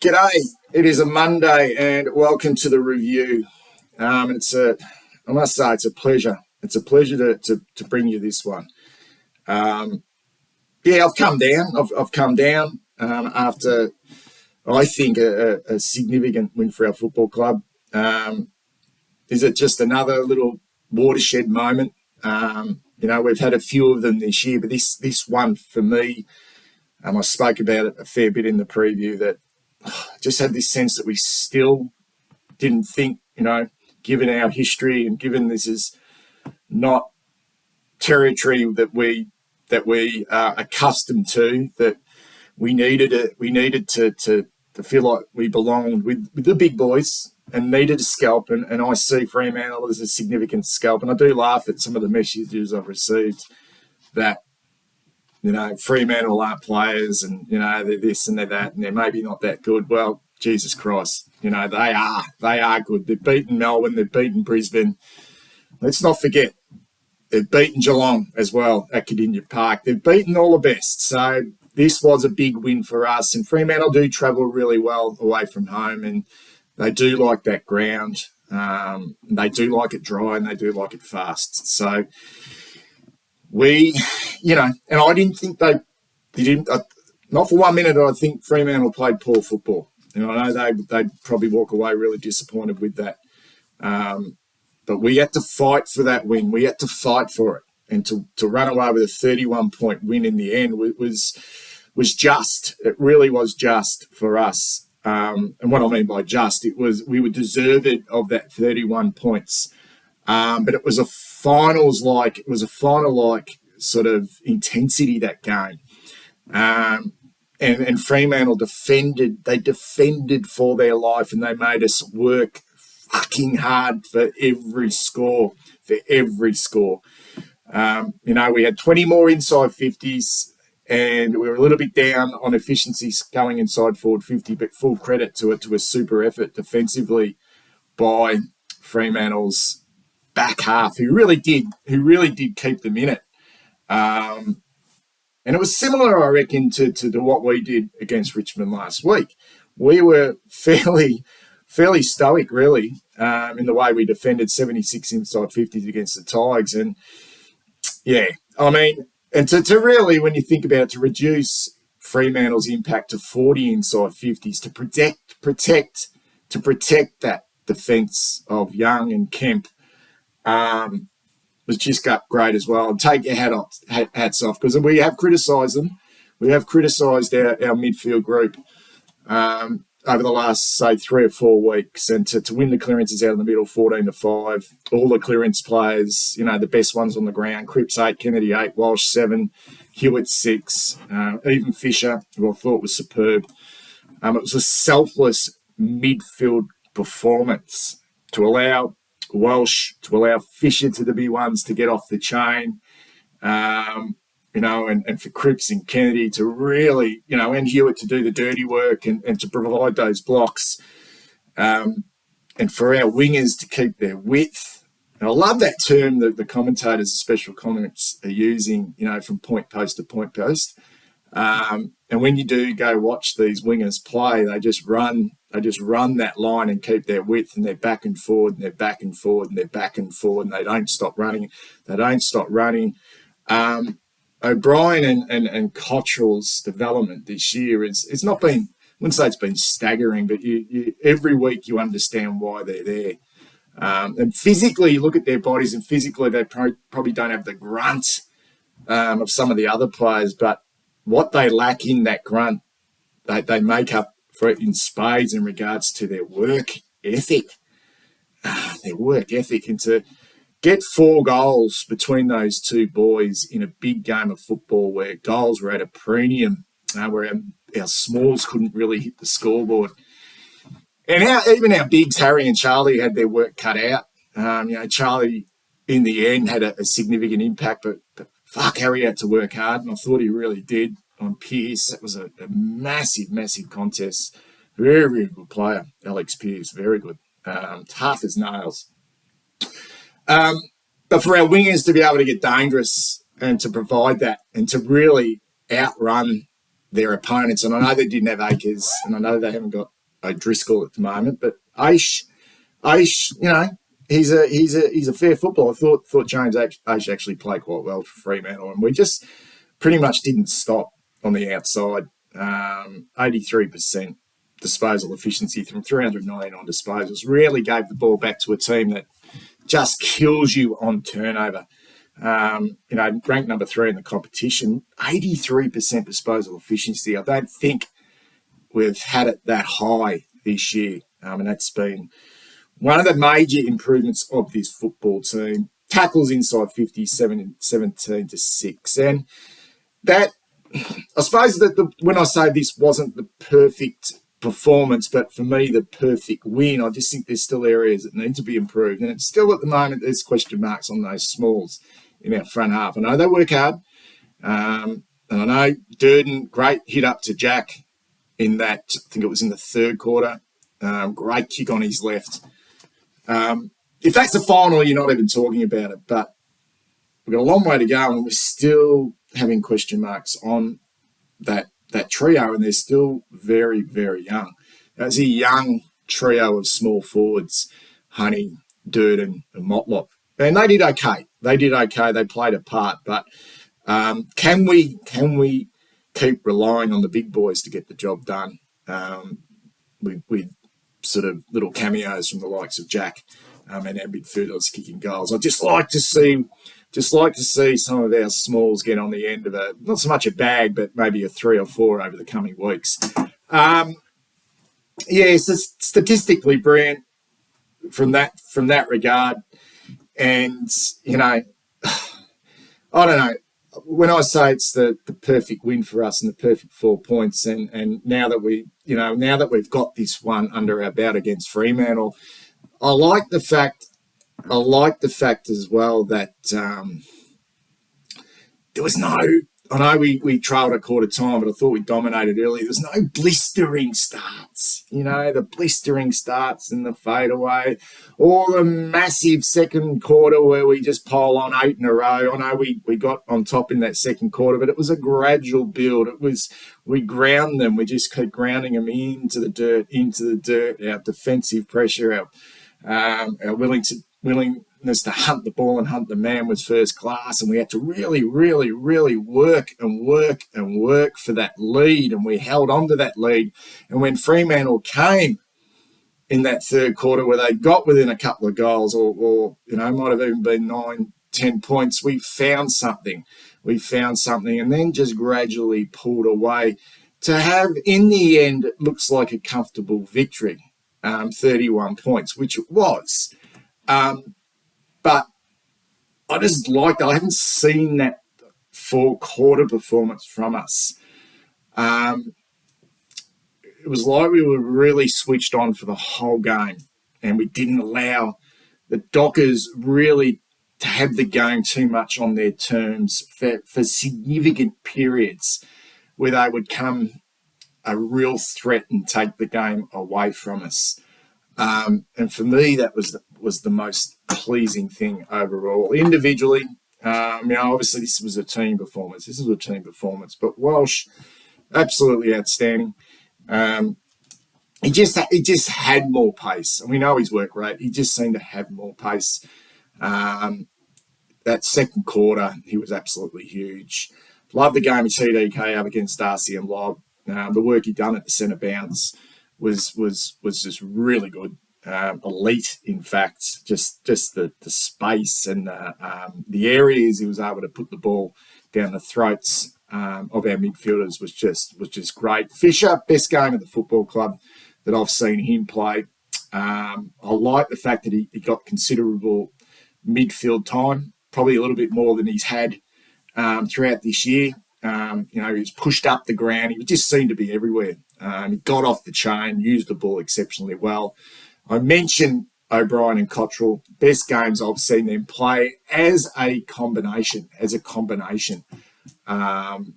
G'day, it is a Monday and welcome to the review. I must say it's a pleasure. It's a pleasure to bring you this one. I've come down. I've come down after, I think, a significant win for our football club. Is it just another little watershed moment? We've had a few of them this year, but this one for me, I spoke about it a fair bit in the preview, that just had this sense that we still didn't think, given our history and given this is not territory that we are accustomed to, that we needed to feel like we belonged with the big boys and needed a scalp. And I see Fremantle as a significant scalp. And I do laugh at some of the messages I've received that, Fremantle aren't players and, they're this and they're that and they're maybe not that good. Well, Jesus Christ, they are good. They've beaten Melbourne, they've beaten Brisbane. Let's not forget, they've beaten Geelong as well at Kardinia Park. They've beaten all the best. So this was a big win for us. And Fremantle do travel really well away from home, and they do like that ground. They do like it dry and they do like it fast. So and I didn't think they didn't, not for 1 minute did I think Fremantle played poor football. I know they'd probably walk away really disappointed with that. But we had to fight for that win. We had to fight for it. And to run away with a 31-point win in the end was just. It really was just for us. And what I mean by just, we were deserved of that 31 points. But it was a final-like sort of intensity, that game. And Fremantle defended for their life, and they made us work fucking hard for every score. We had 20 more inside 50s, and we were a little bit down on efficiencies going inside forward 50, but full credit to a super effort defensively by Fremantle's back half, who really did keep them in it. And it was similar, I reckon, to what we did against Richmond last week. We were fairly stoic, really, in the way we defended 76 inside 50s against the Tigers. And, and to really, when you think about it, to reduce Fremantle's impact to 40 inside 50s, to protect that defence of Young and Kemp, was just great as well. And take your hats off, because we have criticised them. We have criticised our midfield group over the last, say, 3 or 4 weeks. And to win the clearances out of the middle, 14-5, all the clearance players, the best ones on the ground, Cripps 8, Kennedy 8, Walsh 7, Hewitt 6, even Fisher, who I thought was superb. It was a selfless midfield performance to allow Walsh, to allow Fisher to be ones to get off the chain, and for Cripps and Kennedy to really, and Hewitt to do the dirty work and to provide those blocks, and for our wingers to keep their width. And I love that term that the commentators, the special comments, are using, from point post to point post. And when you do go watch these wingers play, they just run that line and keep their width, and they're back and forward, and they're back and forward, and they're back and forward, and they don't stop running. O'Brien and Cottrell's development this year it's not been, I wouldn't say it's been staggering, but you every week you understand why they're there. And physically, you look at their bodies, and physically they probably don't have the grunt of some of the other players, but what they lack in that grunt, they make up for it in spades in regards to their work ethic. And to get 4 goals between those two boys in a big game of football where goals were at a premium, where our smalls couldn't really hit the scoreboard. And even our bigs, Harry and Charlie, had their work cut out. Charlie, in the end, had a significant impact, but fuck, Harry had to work hard, and I thought he really did on Pearce. That was a massive, massive contest. Very, very good player, Alex Pearce, very good. Tough as nails. But for our wingers to be able to get dangerous and to provide that and to really outrun their opponents, and I know they didn't have Akers, and I know they haven't got O'Driscoll at the moment, but Aish, he's a fair footballer. I thought James Aish actually played quite well for Fremantle, and we just pretty much didn't stop on the outside. 83% disposal efficiency from 399 disposals. Really gave the ball back to a team that just kills you on turnover. Ranked number 3 in the competition, 83% disposal efficiency. I don't think we've had it that high this year, and that's been one of the major improvements of this football team. Tackles inside 50, 17 to 6. And that, I suppose that when I say this wasn't the perfect performance, but for me, the perfect win, I just think there's still areas that need to be improved. And it's still at the moment, there's question marks on those smalls in our front half. I know they work hard. And I know Durden, great hit up to Jack in that, I think it was in the third quarter. Great kick on his left. If that's the final, you're not even talking about it. But we've got a long way to go, and we're still having question marks on that trio, and they're still very, very young. That's a young trio of small forwards, Honey, Durden, and Motlop. And they did okay. They played a part, but can we keep relying on the big boys to get the job done with sort of little cameos from the likes of Jack and our midfielders kicking goals? I'd just like to see some of our smalls get on the end of not so much a bag, but maybe a 3 or 4 over the coming weeks. So statistically brilliant from that regard. And, I don't know. When I say it's the perfect win for us and the perfect 4 points, and now that we've got this one under our belt against Fremantle, I like the fact as well that there was no. I know we trailed at quarter time, but I thought we dominated early. There was no blistering starts, the blistering starts and the fadeaway, or the massive second quarter where we just pile on 8 in a row. I know we got on top in that second quarter, but it was a gradual build. We ground them. We just kept grounding them into the dirt. Our defensive pressure, our willingness to hunt the ball and hunt the man was first class, and we had to really, really, really work for that lead, and we held on to that lead. And when Fremantle came in that third quarter where they got within a couple of goals or might have even been 9-10 points, we found something, and then just gradually pulled away to have, in the end, it looks like a comfortable victory, 31 points, which it was. But I just liked it. I haven't seen that 4-quarter performance from us. It was like we were really switched on for the whole game, and we didn't allow the Dockers really to have the game too much on their terms for significant periods where they would come a real threat and take the game away from us. And for me, that was the most pleasing thing overall. Individually, obviously this was a team performance. But Walsh, absolutely outstanding. He just had more pace. And we know his work rate. He just seemed to have more pace. That second quarter, he was absolutely huge. Love the game of TDK up against Darcy and Lobb. The work he done at the centre bounce was just really good. Elite, in fact, just the space and the areas he was able to put the ball down the throats of our midfielders was just great. Fisher, best game at the football club that I've seen him play. I like the fact that he got considerable midfield time, probably a little bit more than he's had throughout this year. He was pushed up the ground. He just seemed to be everywhere. He got off the chain, used the ball exceptionally well. I mentioned O'Brien and Cottrell, best games I've seen them play as a combination. And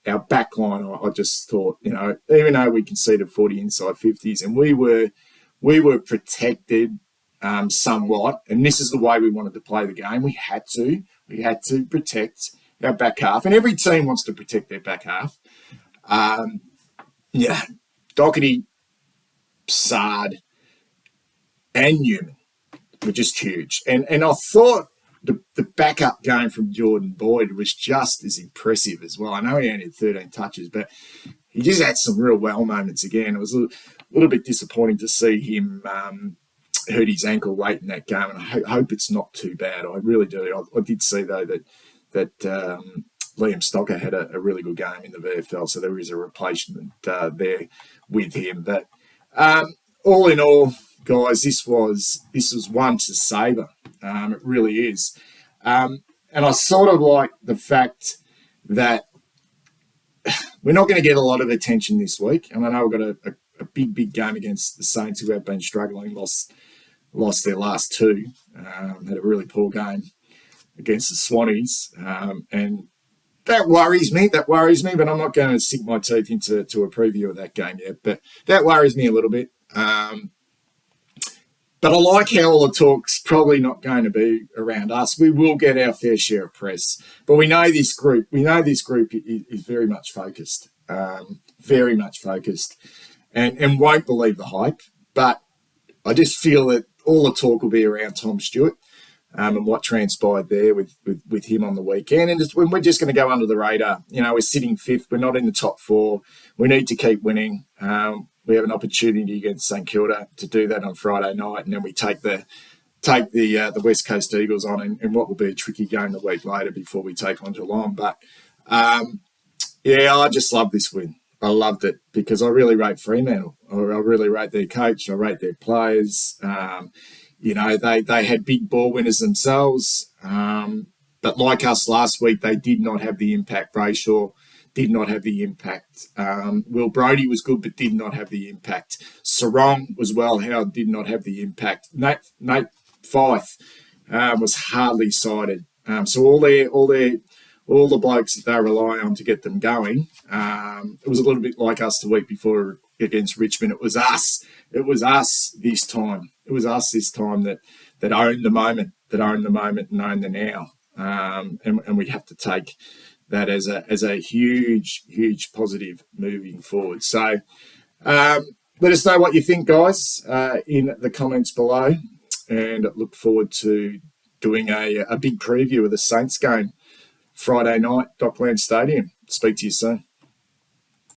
our back line, I just thought, even though we conceded 40 inside 50s and we were protected somewhat, and this is the way we wanted to play the game. We had to protect our back half, and every team wants to protect their back half. Doherty Sard, and Newman were just huge. And I thought the backup game from Jordan Boyd was just as impressive as well. I know he only had 13 touches, but he just had some real well moments again. It was a little bit disappointing to see him hurt his ankle late in that game, and I hope it's not too bad. I really do. I did see, though, that Liam Stocker had a really good game in the VFL, so there is a replacement there with him. But all in all, guys, this was one to savour. It really is. And I sort of like the fact that we're not going to get a lot of attention this week. And I know we've got a big game against the Saints, who have been struggling, lost their last two, had a really poor game against the Swannies. And that worries me, but I'm not going to sink my teeth into a preview of that game yet. But that worries me a little bit. But I like how all the talk's probably not going to be around us. We will get our fair share of press, but we know this group. Is very much focused, and won't believe the hype. But I just feel that all the talk will be around Tom Stewart and what transpired there with him on the weekend. And we're just going to go under the radar. We're sitting fifth. We're not in the top four. We need to keep winning. We have an opportunity against St Kilda to do that on Friday night, and then we take the West Coast Eagles on in what will be a tricky game the week later before we take on Geelong. But I just love this win. I loved it because I really rate Fremantle. I really rate their coach. I rate their players. They had big ball winners themselves, but like us last week, they did not have the impact. Brayshaw did not have the impact. Will Brodie was good, but did not have the impact. Sarong was well held, did not have the impact. Nate Fyfe was hardly sided. So all the blokes that they rely on to get them going. It was a little bit like us the week before against Richmond. It was us this time. It was us this time that owned the moment, and owned the now. And we have to take that as a huge positive moving forward. So let us know what you think, guys, in the comments below, and look forward to doing a big preview of the Saints game Friday night, Dockland Stadium. Speak to you soon.